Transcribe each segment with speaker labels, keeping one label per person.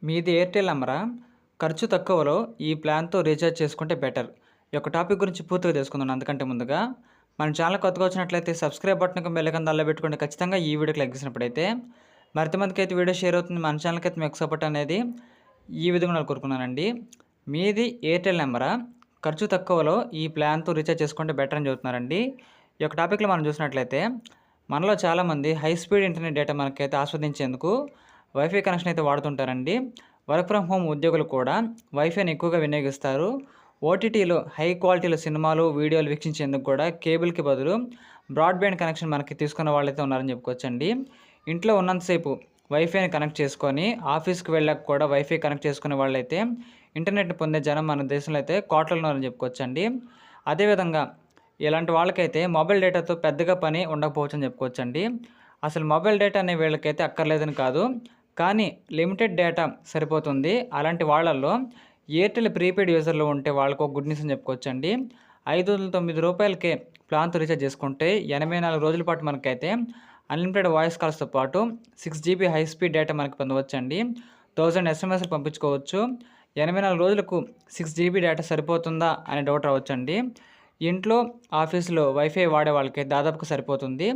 Speaker 1: మీది ఎయిర్టెల్ నంబరా? ఖర్చు తక్కువలో ఈ ప్లాన్‌తో రీచార్జ్ చేసుకుంటే బెటర్. ఈ యొక్క టాపిక్ గురించి పూర్తిగా తెలుసుకుందాం అందుకంటే ముందుగా. మన ఛానల్ కొత్తగా వచ్చినట్లయితే సబ్స్క్రైబ్ బటన్‌కి బెల్ ఐకాన్ దానిలో పెట్టుకోండి. ఖచ్చితంగా ఈ వీడియోకి లైక్ చేసినప్పుడైతే మరింత మందికైతే వీడియో షేర్ అవుతుంది. మన ఛానల్‌కైతే మీకు సపోర్ట్ అనేది ఈ విధంగా నేను కోరుకున్నానండి. మీది ఎయిర్టెల్ నంబరా? ఖర్చు తక్కువలో ఈ ప్లాన్‌తో రీచార్జ్ చేసుకుంటే బెటర్ అని చెబుతున్నారండి. ఈ యొక్క టాపిక్‌లో మనం చూసినట్లయితే మనలో చాలామంది హై స్పీడ్ ఇంటర్నెట్ డేటా మనకైతే ఆస్వాదించేందుకు వైఫై కనెక్షన్ అయితే వాడుతుంటారండి. వర్క్ ఫ్రమ్ హోమ్ ఉద్యోగులు కూడా వైఫైని ఎక్కువగా వినియోగిస్తారు. ఓటీటీలో హై క్వాలిటీలో సినిమాలు, వీడియోలు వీక్షించేందుకు కూడా కేబుల్‌కి బదులు బ్రాడ్‌బ్యాండ్ కనెక్షన్ మనకి తీసుకున్న వాళ్ళైతే ఉన్నారని చెప్పుకోవచ్చండి. ఇంట్లో ఉన్నంతసేపు వైఫైని కనెక్ట్ చేసుకొని, ఆఫీస్‌కి వెళ్ళాక కూడా వైఫై కనెక్ట్ చేసుకునే వాళ్ళైతే ఇంటర్నెట్‌ని పొందే జనం మన దేశంలో అయితే కోట్లలో ఉన్నారని చెప్పుకోవచ్చండి. అదేవిధంగా ఇలాంటి వాళ్ళకైతే మొబైల్ డేటాతో పెద్దగా పని ఉండకపోవచ్చని చెప్పుకోవచ్చండి. అసలు మొబైల్ డేటా అనే వీళ్ళకైతే అక్కర్లేదని కాదు. కానీ లిమిటెడ్ డేటా సరిపోతుంది. అలాంటి వాళ్ళల్లో ఎయిర్టెల్ ప్రీపెయిడ్ యూజర్‌లు ఉంటే వాళ్ళకో గుడ్ న్యూస్ అని చెప్పుకోవచ్చండి. రూ. 509కే ప్లాన్‌తో రీచార్జ్ చేసుకుంటే 84 రోజుల పాటు మనకైతే అన్‌లిమిటెడ్ వాయిస్ కాల్స్‌తో పాటు 6 జీబీ హై స్పీడ్ డేటా మనకు పొందవచ్చండి. 1000 ఎస్ఎంఎస్‌లు పంపించుకోవచ్చు. 84 రోజులకు 6 జీబీ డేటా సరిపోతుందా అనే డౌట్ రావచ్చండి. ఇంట్లో, ఆఫీస్‌లో వైఫై వాడే వాళ్ళకి దాదాపుగా సరిపోతుంది.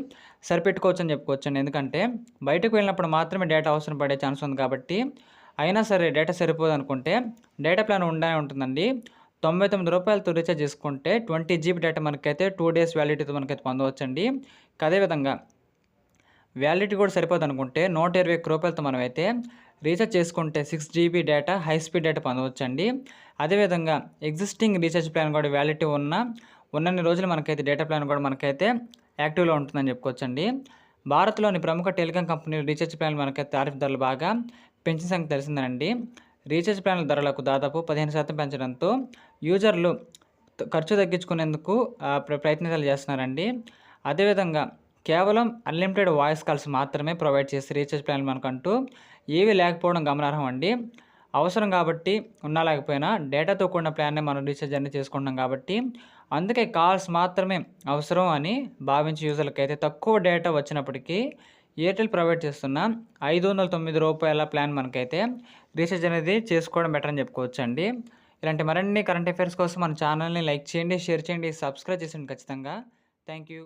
Speaker 1: సరిపెట్టుకోవచ్చని చెప్పుకోవచ్చండి. ఎందుకంటే బయటకు వెళ్ళినప్పుడు మాత్రమే డేటా అవసరం పడే ఛాన్స్ ఉంది కాబట్టి, అయినా సరే డేటా సరిపోదనుకుంటే డేటా ప్లాన్ ఉండనే ఉంటుందండి. రూ. 99తో రీచార్జ్ చేసుకుంటే 20 జీబీ డేటా మనకైతే 2 డేస్ వ్యాలిడిటీతో మనకైతే పొందవచ్చండి. అదేవిధంగా వ్యాలిడిటీ కూడా సరిపోదనుకుంటే రూ. 121తో మనమైతే రీచార్జ్ చేసుకుంటే 6 GB data high speed data పొందవచ్చండి. అదేవిధంగా ఎగ్జిస్టింగ్ రీచార్జ్ ప్లాన్ కూడా వ్యాలిడిటీ ఉన్నన్ని రోజులు మనకైతే డేటా ప్లాన్ కూడా మనకైతే యాక్టివ్‌లో ఉంటుందని చెప్పుకోవచ్చండి. భారత్‌లోని ప్రముఖ టెలికాం కంపెనీలు రీచార్జ్ ప్లాన్లు మనకైతే టారిఫ్ ధరలు బాగా పెంచిన సంగతి తెలిసిందేనండి. రీచార్జ్ ప్లాన్ల ధరలకు దాదాపు 15% పెంచడంతో యూజర్లు ఖర్చు తగ్గించుకునేందుకు ప్రయత్నాలు చేస్తున్నారండి. అదేవిధంగా కేవలం అన్‌లిమిటెడ్ వాయిస్ కాల్స్ మాత్రమే ప్రొవైడ్ చేసే రీచార్జ్ ప్లాన్లు మనకంటూ ఏవీ లేకపోవడం గమనార్హం అండి. అవసరం కాబట్టి ఉన్నా లేకపోయినా డేటాతో కూడిన ప్లాన్‌నే మనం రీచార్జ్ అనేది చేసుకుంటున్నాం కాబట్టి, అందుకే కాల్స్ మాత్రమే అవసరం అని భావించే యూజర్లకైతే తక్కువ డేటా వచ్చినప్పటికీ ఎయిర్టెల్ ప్రొవైడ్ చేస్తున్న రూ. 509 ప్లాన్ మనకైతే రీచార్జ్ అనేది చేసుకోవడం బెటర్ అని చెప్పుకోవచ్చండి. ఇలాంటి మరిన్ని కరెంట్ అఫైర్స్ కోసం మన ఛానల్‌ని లైక్ చేయండి, షేర్ చేయండి, సబ్స్క్రైబ్ చేసేయండి ఖచ్చితంగా. Thank you.